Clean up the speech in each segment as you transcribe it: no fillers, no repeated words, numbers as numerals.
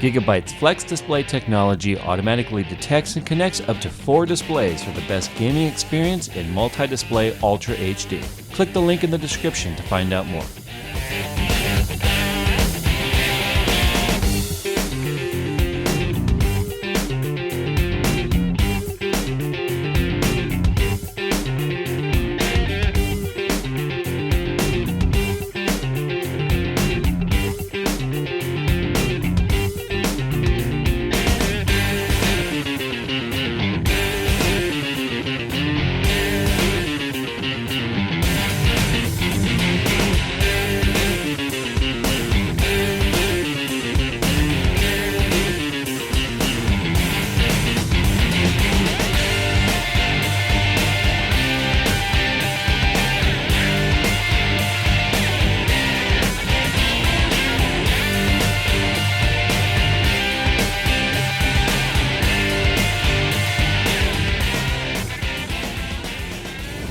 Gigabyte's Flex Display technology automatically detects and connects up to 4 displays for the best gaming experience in multi-display Ultra HD. Click the link in the description to find out more.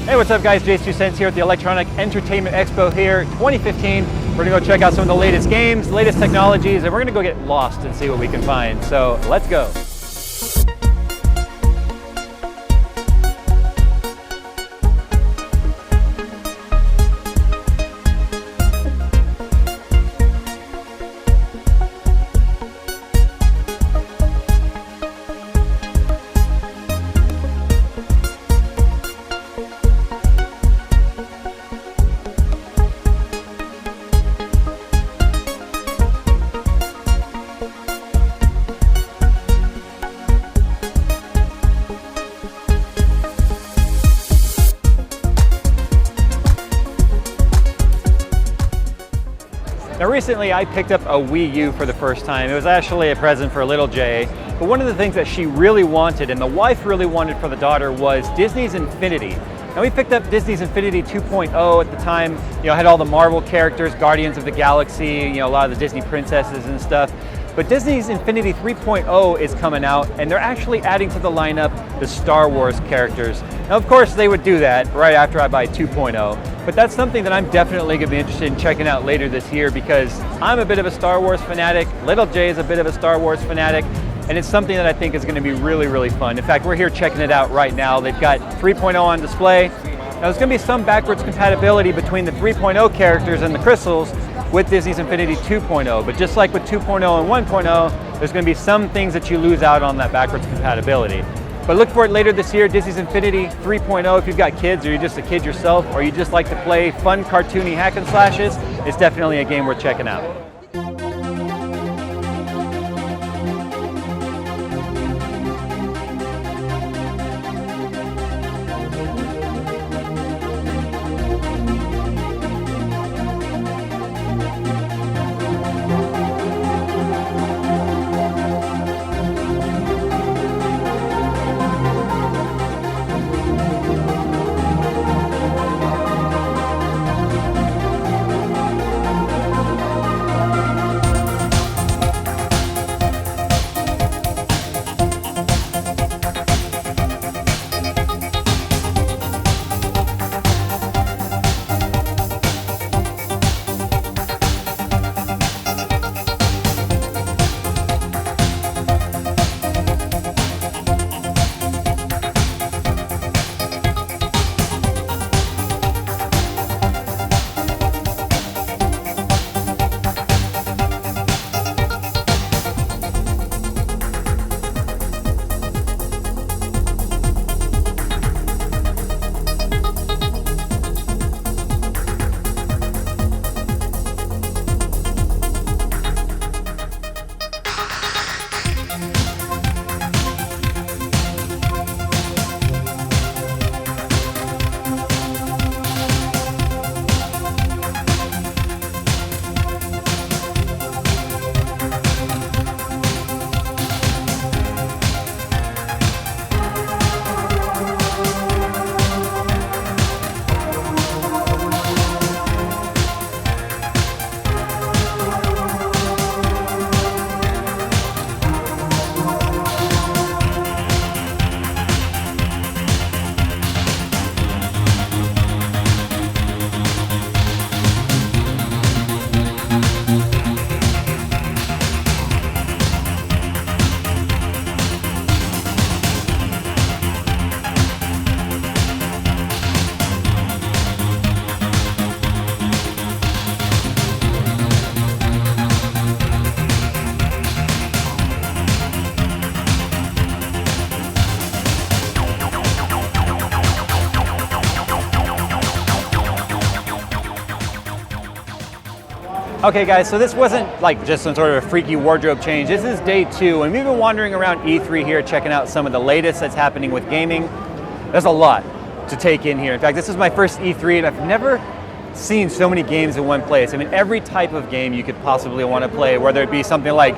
Hey, what's up guys? JayzTwoCents here at the Electronic Entertainment Expo here 2015. We're gonna go check out some of the latest games, latest technologies, and we're gonna go get lost and see what we can find. So let's go. Now recently I picked up a Wii U for the first time. It was actually a present for little Jay. But one of the things that she really wanted and the wife really wanted for the daughter was Disney's Infinity. Now we picked up Disney's Infinity 2.0 at the time, had all the Marvel characters, Guardians of the Galaxy, a lot of the Disney princesses and stuff. But Disney's Infinity 3.0 is coming out, and they're actually adding to the lineup the Star Wars characters. Now, of course, they would do that right after I buy 2.0, but that's something that I'm definitely going to be interested in checking out later this year because I'm a bit of a Star Wars fanatic, little Jay is a bit of a Star Wars fanatic, and it's something that I think is going to be really, really fun. In fact, we're here checking it out right now. They've got 3.0 on display. Now, there's going to be some backwards compatibility between the 3.0 characters and the crystals with Disney's Infinity 2.0, but just like with 2.0 and 1.0, there's going to be some things that you lose out on that backwards compatibility. But look for it later this year, Disney's Infinity 3.0. If you've got kids or you're just a kid yourself or you just like to play fun cartoony hack and slashes, it's definitely a game worth checking out. Okay guys, so this wasn't like just some sort of a freaky wardrobe change. This is day 2, and we've been wandering around E3 here, checking out some of the latest that's happening with gaming. There's a lot to take in here. In fact, this is my first E3, and I've never seen so many games in one place. I mean, every type of game you could possibly want to play, whether it be something like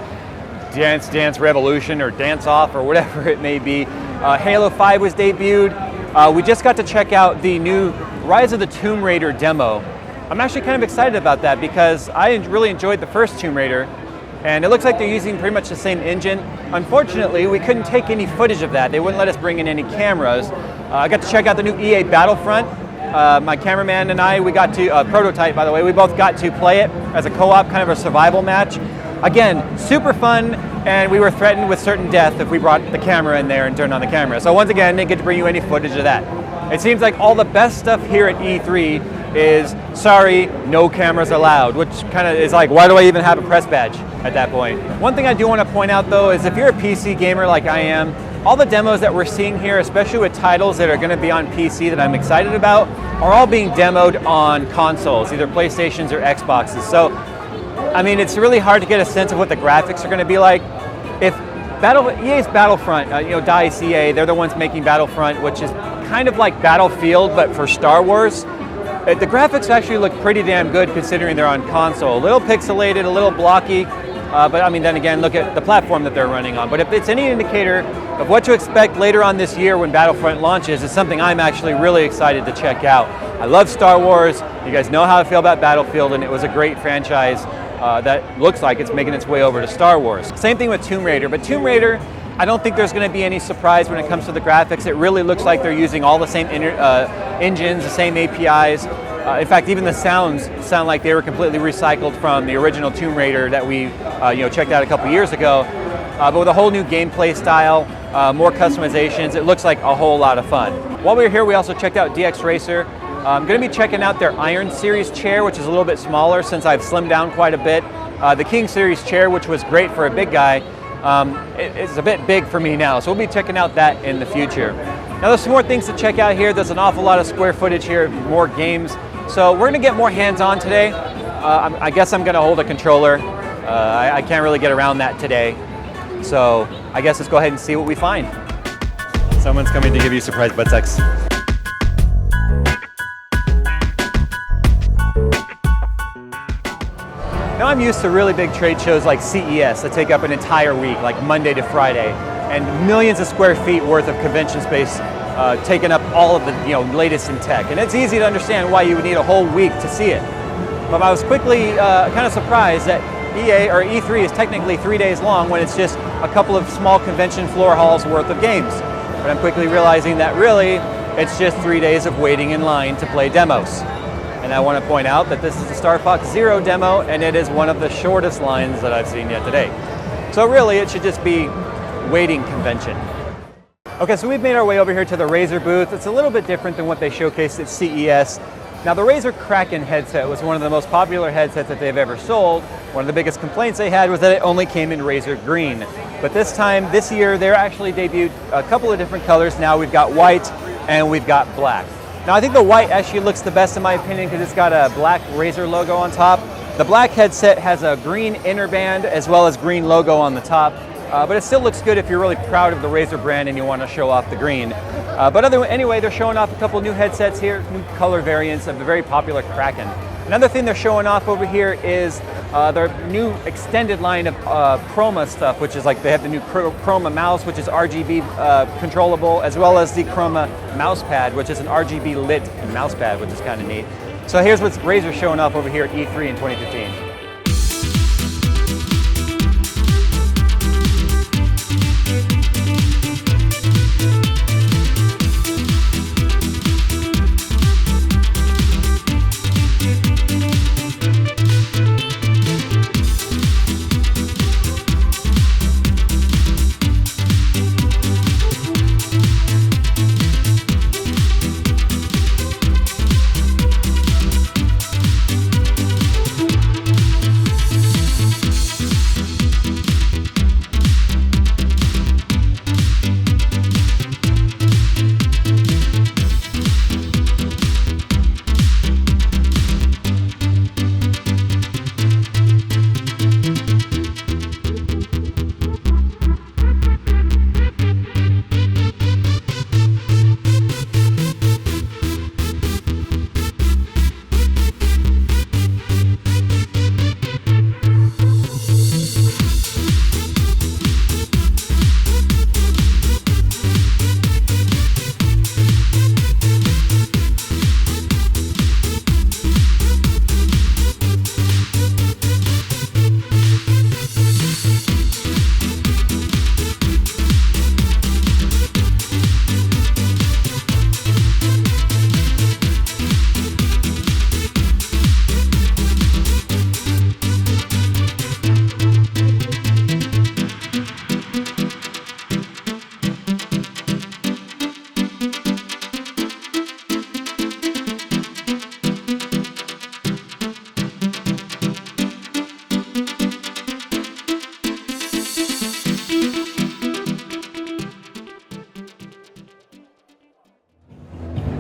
Dance Dance Revolution or Dance Off or whatever it may be. Halo 5 was debuted. We just got to check out the new Rise of the Tomb Raider demo. I'm actually kind of excited about that because I really enjoyed the first Tomb Raider, and it looks like they're using pretty much the same engine. Unfortunately, we couldn't take any footage of that. They wouldn't let us bring in any cameras. I got to check out the new EA Battlefront. My cameraman and I, we got to, prototype by the way, we both got to play it as a co-op, kind of a survival match. Again, super fun, and we were threatened with certain death if we brought the camera in there and turned on the camera. So once again, didn't get to bring you any footage of that. It seems like all the best stuff here at E3 is, sorry, no cameras allowed, which kind of is like, why do I even have a press badge at that point? One thing I do want to point out though is if you're a PC gamer like I am, all the demos that we're seeing here, especially with titles that are going to be on PC that I'm excited about, are all being demoed on consoles, either PlayStations or Xboxes. So, I mean, it's really hard to get a sense of what the graphics are going to be like. If EA's Battlefront, DICE EA, they're the ones making Battlefront, which is kind of like Battlefield, but for Star Wars. The graphics actually look pretty damn good considering they're on console. A little pixelated, a little blocky, but I mean, then again, look at the platform that they're running on. But if it's any indicator of what to expect later on this year when Battlefront launches, it's something I'm actually really excited to check out. I love Star Wars. You guys know how I feel about Battlefield, and it was a great franchise that looks like it's making its way over to Star Wars. Same thing with Tomb Raider, but Tomb Raider, I don't think there's going to be any surprise when it comes to the graphics. It really looks like they're using all the same engines, the same APIs. In fact, even the sounds sound like they were completely recycled from the original Tomb Raider that we checked out a couple years ago. But with a whole new gameplay style, more customizations, it looks like a whole lot of fun. While we were here, we also checked out DX Racer. I'm going to be checking out their Iron Series chair, which is a little bit smaller since I've slimmed down quite a bit. The King Series chair, which was great for a big guy, it's a bit big for me now, so we'll be checking out that in the future. Now there's some more things to check out here. There's an awful lot of square footage here, more games. So we're gonna get more hands-on today. I guess I'm gonna hold a controller. I can't really get around that today. So I guess let's go ahead and see what we find. Someone's coming to give you surprise butt sex. Now I'm used to really big trade shows like CES that take up an entire week, like Monday to Friday, and millions of square feet worth of convention space taking up all of the latest in tech. And it's easy to understand why you would need a whole week to see it. But I was quickly kind of surprised that EA or E3 is technically 3 days long when it's just a couple of small convention floor halls worth of games. But I'm quickly realizing that really it's just 3 days of waiting in line to play demos. And I want to point out that this is the Star Fox Zero demo, and it is one of the shortest lines that I've seen yet today. So really, it should just be waiting convention. Okay, so we've made our way over here to the Razer booth. It's a little bit different than what they showcased at CES. Now, the Razer Kraken headset was one of the most popular headsets that they've ever sold. One of the biggest complaints they had was that it only came in Razer Green. But this year, they're actually debuted a couple of different colors. Now we've got white and we've got black. Now I think the white actually looks the best in my opinion because it's got a black Razer logo on top. The black headset has a green inner band as well as green logo on the top. But it still looks good if you're really proud of the Razer brand and you want to show off the green. Anyway, they're showing off a couple new headsets here, new color variants of the very popular Kraken. Another thing they're showing off over here is their new extended line of Chroma stuff, which is like they have the new Chroma mouse, which is RGB controllable, as well as the Chroma mouse pad, which is an RGB lit mouse pad, which is kind of neat. So here's what's Razer showing off over here at E3 in 2015.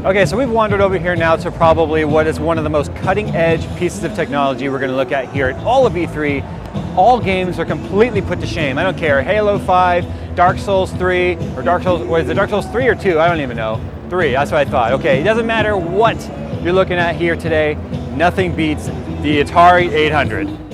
Okay, so we've wandered over here now to probably what is one of the most cutting edge pieces of technology we're going to look at here at all of E3. All games are completely put to shame. I don't care. Halo 5, Dark Souls 3, or Dark Souls, what is it, Dark Souls 3 or 2? I don't even know. 3, that's what I thought. Okay, it doesn't matter what you're looking at here today, nothing beats the Atari 800.